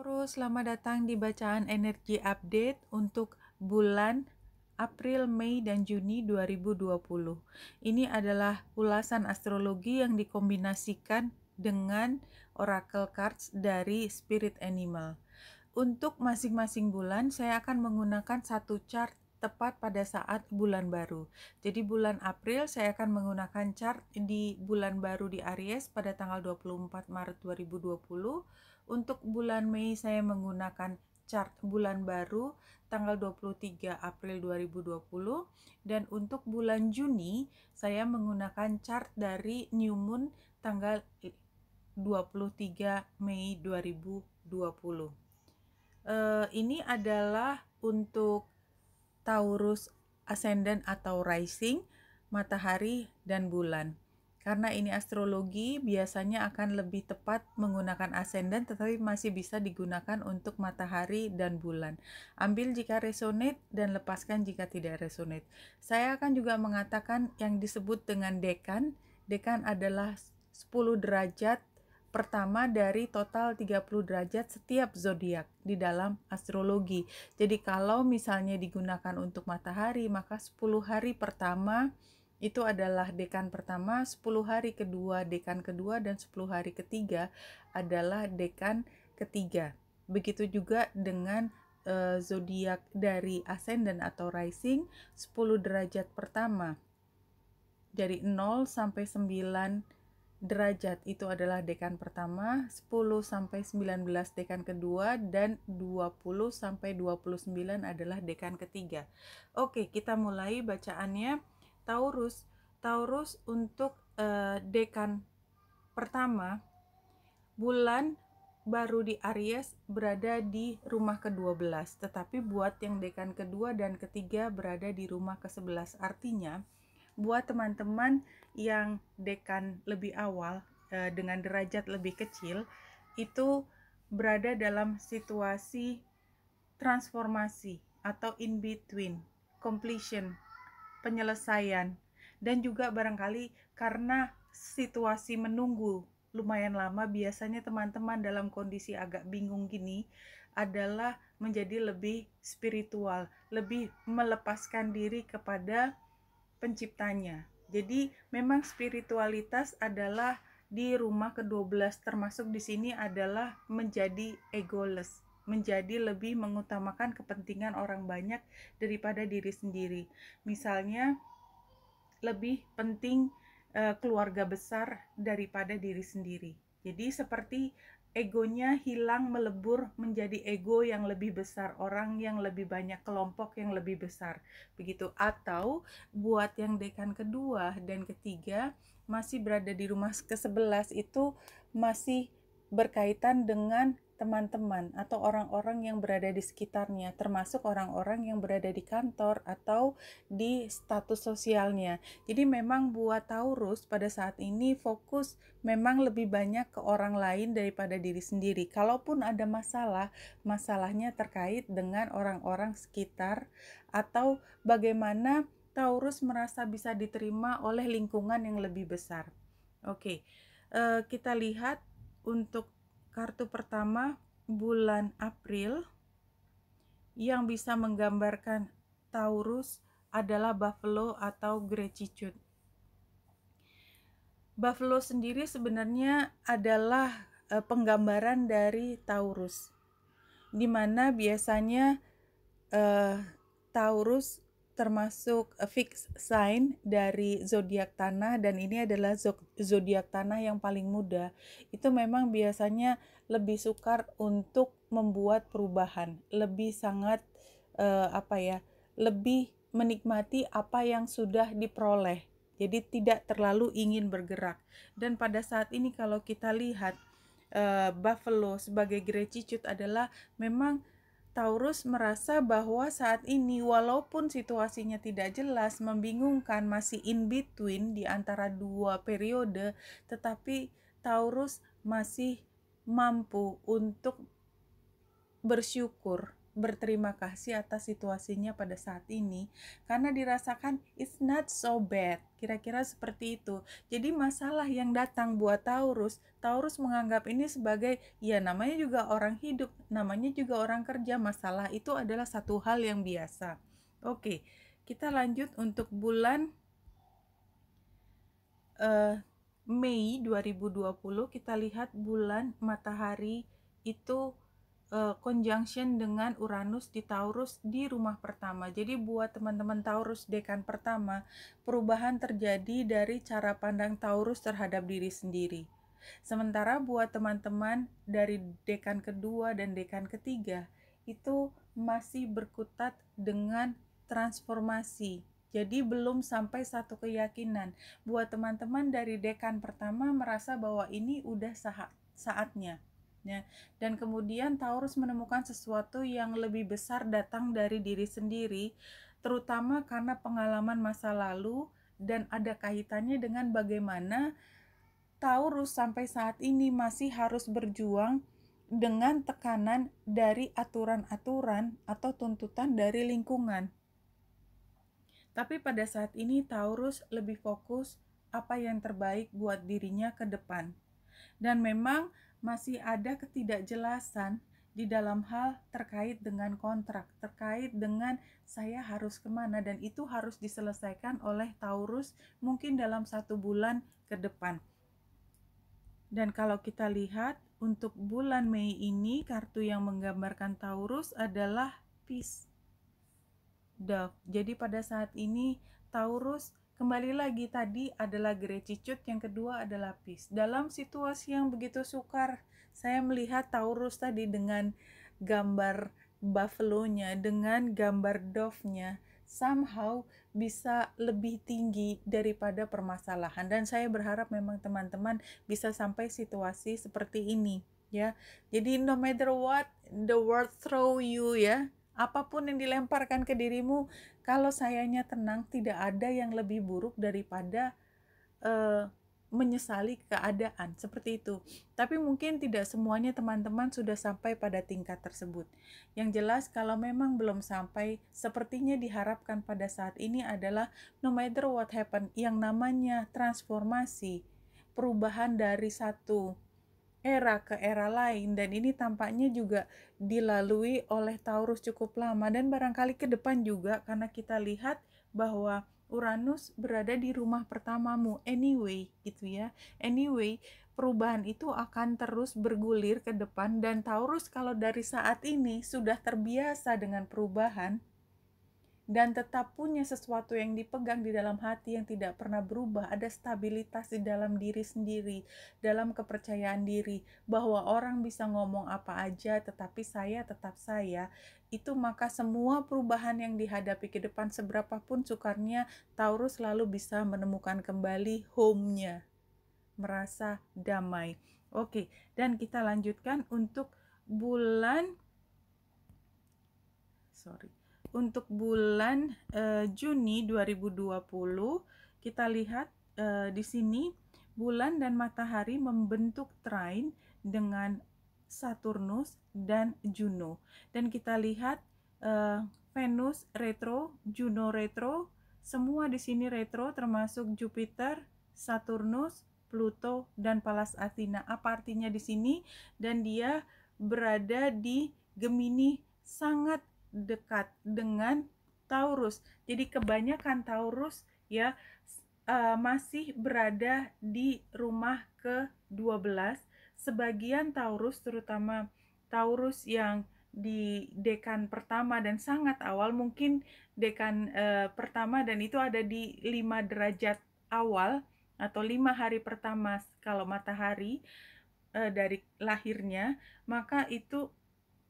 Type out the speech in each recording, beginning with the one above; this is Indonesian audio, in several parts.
Taurus, selamat datang di bacaan energi update untuk bulan April, Mei, dan Juni 2020. Ini adalah ulasan astrologi yang dikombinasikan dengan oracle cards dari spirit animal. Untuk masing-masing bulan, saya akan menggunakan satu chart tepat pada saat bulan baru. Jadi bulan April saya akan menggunakan chart di bulan baru di Aries pada tanggal 24 Maret 2020. Untuk bulan Mei saya menggunakan chart bulan baru tanggal 23 April 2020, dan untuk bulan Juni saya menggunakan chart dari New Moon tanggal 23 Mei 2020. Ini adalah untuk Taurus ascendant atau rising, matahari, dan bulan. Karena ini astrologi, biasanya akan lebih tepat menggunakan ascendant, tetapi masih bisa digunakan untuk matahari dan bulan. Ambil jika resonate dan lepaskan jika tidak resonate. Saya akan juga mengatakan yang disebut dengan dekan. Dekan adalah 10 derajat pertama dari total 30 derajat setiap zodiak di dalam astrologi. Jadi kalau misalnya digunakan untuk matahari, maka 10 hari pertama itu adalah dekan pertama, 10 hari kedua dekan kedua, dan 10 hari ketiga adalah dekan ketiga. Begitu juga dengan zodiak dari ascendant atau rising, 10 derajat pertama dari 0 sampai 9 derajat itu adalah dekan pertama, 10 sampai 19 dekan kedua, dan 20 sampai 29 adalah dekan ketiga. Oke, kita mulai bacaannya. Taurus untuk dekan pertama, bulan baru di Aries berada di rumah ke-12, tetapi buat yang dekan kedua dan ketiga berada di rumah ke-11. Artinya buat teman-teman yang dekan lebih awal dengan derajat lebih kecil, itu berada dalam situasi transformasi atau in between, completion, penyelesaian, dan juga barangkali karena situasi menunggu lumayan lama, biasanya teman-teman dalam kondisi agak bingung gini adalah menjadi lebih spiritual, lebih melepaskan diri kepada penciptanya. Jadi memang spiritualitas adalah di rumah ke-12, termasuk di sini adalah menjadi egoless, menjadi lebih mengutamakan kepentingan orang banyak daripada diri sendiri. Misalnya lebih penting keluarga besar daripada diri sendiri. Jadi seperti egonya hilang melebur menjadi ego yang lebih besar, orang yang lebih banyak, kelompok yang lebih besar. Begitu. Atau buat yang dekan kedua dan ketiga masih berada di rumah ke-11, itu masih berkaitan dengan teman-teman atau orang-orang yang berada di sekitarnya, termasuk orang-orang yang berada di kantor atau di status sosialnya. Jadi memang buat Taurus pada saat ini fokus memang lebih banyak ke orang lain daripada diri sendiri. Kalaupun ada masalah, masalahnya terkait dengan orang-orang sekitar atau bagaimana Taurus merasa bisa diterima oleh lingkungan yang lebih besar. Oke, kita lihat untuk kartu pertama bulan April yang bisa menggambarkan Taurus adalah Buffalo atau Gratitude. Buffalo sendiri sebenarnya adalah penggambaran dari Taurus, di mana biasanya Taurus termasuk fixed sign dari zodiak tanah, dan ini adalah zodiak tanah yang paling muda. Itu memang biasanya lebih sukar untuk membuat perubahan, lebih sangat lebih menikmati apa yang sudah diperoleh. Jadi tidak terlalu ingin bergerak. Dan pada saat ini kalau kita lihat Buffalo sebagai gratitude adalah memang Taurus merasa bahwa saat ini walaupun situasinya tidak jelas, membingungkan, masih in between di antara dua periode, tetapi Taurus masih mampu untuk bersyukur, berterima kasih atas situasinya pada saat ini karena dirasakan it's not so bad. Kira-kira seperti itu. Jadi masalah yang datang buat Taurus, Taurus menganggap ini sebagai ya namanya juga orang hidup, namanya juga orang kerja. Masalah itu adalah satu hal yang biasa. Oke, kita lanjut untuk bulan Mei 2020. Kita lihat bulan matahari itu conjunction dengan Uranus di Taurus di rumah pertama. Jadi buat teman-teman Taurus dekan pertama, perubahan terjadi dari cara pandang Taurus terhadap diri sendiri. Sementara buat teman-teman dari dekan kedua dan dekan ketiga, itu masih berkutat dengan transformasi. Jadi belum sampai satu keyakinan. Buat teman-teman dari dekan pertama merasa bahwa ini udah saatnya. Ya. Dan kemudian Taurus menemukan sesuatu yang lebih besar datang dari diri sendiri, terutama karena pengalaman masa lalu dan ada kaitannya dengan bagaimana Taurus sampai saat ini masih harus berjuang dengan tekanan dari aturan-aturan atau tuntutan dari lingkungan. Tapi pada saat ini Taurus lebih fokus apa yang terbaik buat dirinya ke depan. Dan memang masih ada ketidakjelasan di dalam hal terkait dengan kontrak, terkait dengan saya harus kemana, dan itu harus diselesaikan oleh Taurus mungkin dalam 1 bulan ke depan. Dan kalau kita lihat untuk bulan Mei ini, kartu yang menggambarkan Taurus adalah Peace. Dove. Jadi pada saat ini Taurus kembali lagi tadi adalah gratitude, yang kedua adalah peace. Dalam situasi yang begitu sukar, saya melihat Taurus tadi dengan gambar buffalo-nya, dengan gambar dove-nya, somehow bisa lebih tinggi daripada permasalahan. Dan saya berharap memang teman-teman bisa sampai situasi seperti ini, ya. Jadi no matter what the world throw you, ya, apapun yang dilemparkan ke dirimu, kalau sayanya tenang, tidak ada yang lebih buruk daripada menyesali keadaan seperti itu. Tapi mungkin tidak semuanya teman-teman sudah sampai pada tingkat tersebut. Yang jelas kalau memang belum sampai, sepertinya diharapkan pada saat ini adalah no matter what happen, yang namanya transformasi, perubahan dari satu era ke era lain, dan ini tampaknya juga dilalui oleh Taurus cukup lama dan barangkali ke depan juga, karena kita lihat bahwa Uranus berada di rumah pertamamu anyway, gitu ya. Anyway, perubahan itu akan terus bergulir ke depan, dan Taurus kalau dari saat ini sudah terbiasa dengan perubahan dan tetap punya sesuatu yang dipegang di dalam hati yang tidak pernah berubah, ada stabilitas di dalam diri sendiri, dalam kepercayaan diri, bahwa orang bisa ngomong apa aja tetapi saya tetap saya, itu maka semua perubahan yang dihadapi ke depan seberapapun sukarnya, Taurus selalu bisa menemukan kembali home-nya, merasa damai. Oke, dan kita lanjutkan untuk bulan Juni 2020, kita lihat di sini bulan dan matahari membentuk trine dengan Saturnus dan Juno. Dan kita lihat Venus retro, Juno retro, semua di sini retro termasuk Jupiter, Saturnus, Pluto dan Pallas Athena. Apa artinya di sini? Dan dia berada di Gemini, sangat dekat dengan Taurus. Jadi kebanyakan Taurus ya masih berada di rumah ke-12. Sebagian Taurus, terutama Taurus yang di dekan pertama dan sangat awal, mungkin dekan pertama dan itu ada di 5 derajat awal atau 5 hari pertama kalau matahari dari lahirnya, maka itu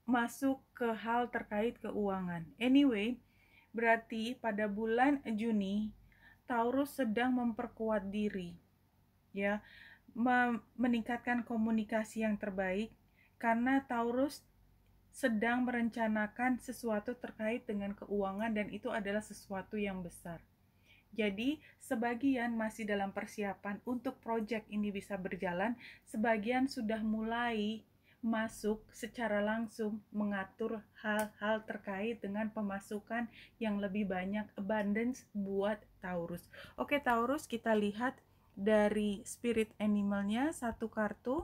masuk ke hal terkait keuangan. Anyway, berarti pada bulan Juni Taurus sedang memperkuat diri, ya, meningkatkan komunikasi yang terbaik, karena Taurus sedang merencanakan sesuatu terkait dengan keuangan dan itu adalah sesuatu yang besar. Jadi sebagian masih dalam persiapan untuk proyek ini bisa berjalan, sebagian sudah mulai masuk secara langsung mengatur hal-hal terkait dengan pemasukan yang lebih banyak, abundance buat Taurus. Oke, Taurus, kita lihat dari spirit animalnya satu kartu.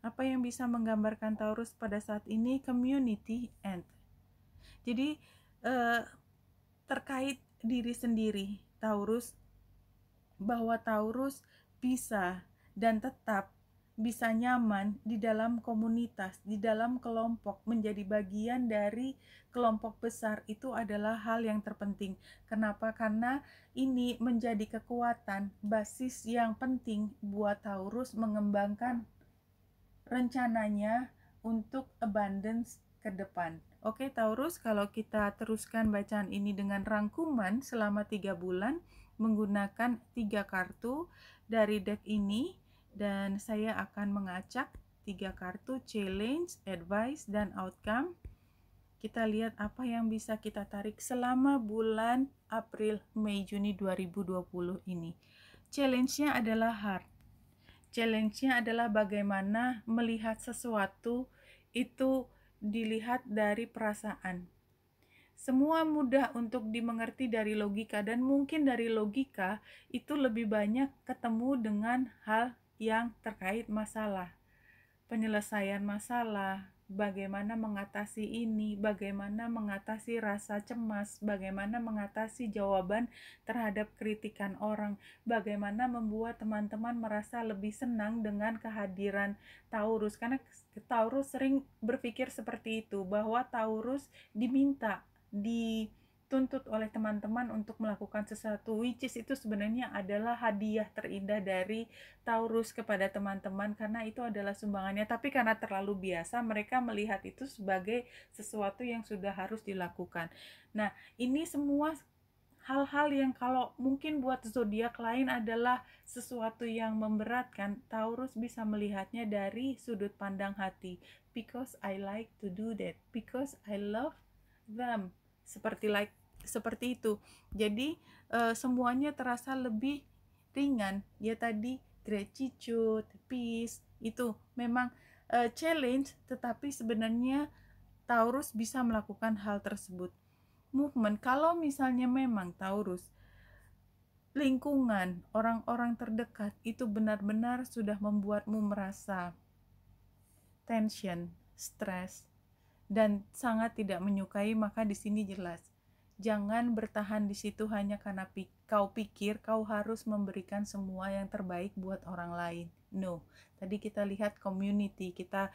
Apa yang bisa menggambarkan Taurus pada saat ini? Community and. Jadi terkait diri sendiri Taurus, bahwa Taurus bisa dan tetap bisa nyaman di dalam komunitas, di dalam kelompok, menjadi bagian dari kelompok besar itu adalah hal yang terpenting. Kenapa? Karena ini menjadi kekuatan, basis yang penting buat Taurus mengembangkan rencananya untuk abundance ke depan. Oke Taurus, kalau kita teruskan bacaan ini dengan rangkuman selama 3 bulan menggunakan 3 kartu dari deck ini, dan saya akan mengacak 3 kartu challenge, advice, dan outcome. Kita lihat apa yang bisa kita tarik selama bulan April, Mei, Juni 2020 ini. Challenge-nya adalah heart. Challenge-nya adalah bagaimana melihat sesuatu itu dilihat dari perasaan. Semua mudah untuk dimengerti dari logika, dan mungkin dari logika itu lebih banyak ketemu dengan hal yang terkait masalah, penyelesaian masalah, bagaimana mengatasi ini, bagaimana mengatasi rasa cemas, bagaimana mengatasi jawaban terhadap kritikan orang, bagaimana membuat teman-teman merasa lebih senang dengan kehadiran Taurus. Karena Taurus sering berpikir seperti itu, bahwa Taurus dituntut oleh teman-teman untuk melakukan sesuatu, which is itu sebenarnya adalah hadiah terindah dari Taurus kepada teman-teman, karena itu adalah sumbangannya. Tapi karena terlalu biasa, mereka melihat itu sebagai sesuatu yang sudah harus dilakukan. Nah, ini semua hal-hal yang kalau mungkin buat zodiak lain adalah sesuatu yang memberatkan, Taurus bisa melihatnya dari sudut pandang hati. Because I like to do that, because I love them, seperti itu. Jadi semuanya terasa lebih ringan. Ya tadi gratitude, peace, itu memang challenge, tetapi sebenarnya Taurus bisa melakukan hal tersebut. Movement, kalau misalnya memang Taurus lingkungan orang-orang terdekat itu benar-benar sudah membuatmu merasa tension, stres, dan sangat tidak menyukai, maka di sini jelas jangan bertahan di situ hanya karena kau pikir kau harus memberikan semua yang terbaik buat orang lain. No, tadi kita lihat community, kita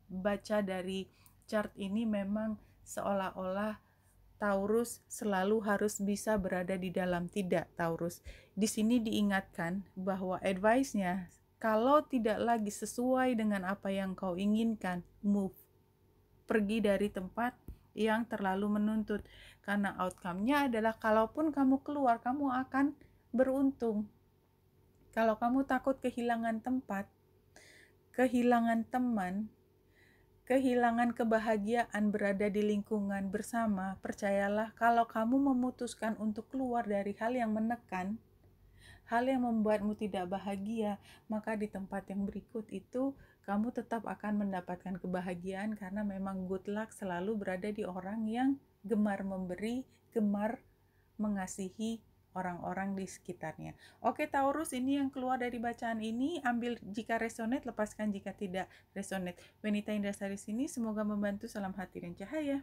baca dari chart ini memang seolah-olah Taurus selalu harus bisa berada di dalam. Tidak, Taurus. Di sini diingatkan bahwa advice-nya, kalau tidak lagi sesuai dengan apa yang kau inginkan, move. Pergi dari tempat yang terlalu menuntut. Karena outcome-nya adalah kalaupun kamu keluar, kamu akan beruntung. Kalau kamu takut kehilangan tempat, kehilangan teman, kehilangan kebahagiaan berada di lingkungan bersama, percayalah kalau kamu memutuskan untuk keluar dari hal yang menekan, hal yang membuatmu tidak bahagia, maka di tempat yang berikut itu kamu tetap akan mendapatkan kebahagiaan, karena memang good luck selalu berada di orang yang gemar memberi, gemar mengasihi orang-orang di sekitarnya. Oke Taurus, ini yang keluar dari bacaan ini. Ambil jika resonate, lepaskan jika tidak resonate. Wenita Indrasari sini, semoga membantu. Salam hati dan cahaya.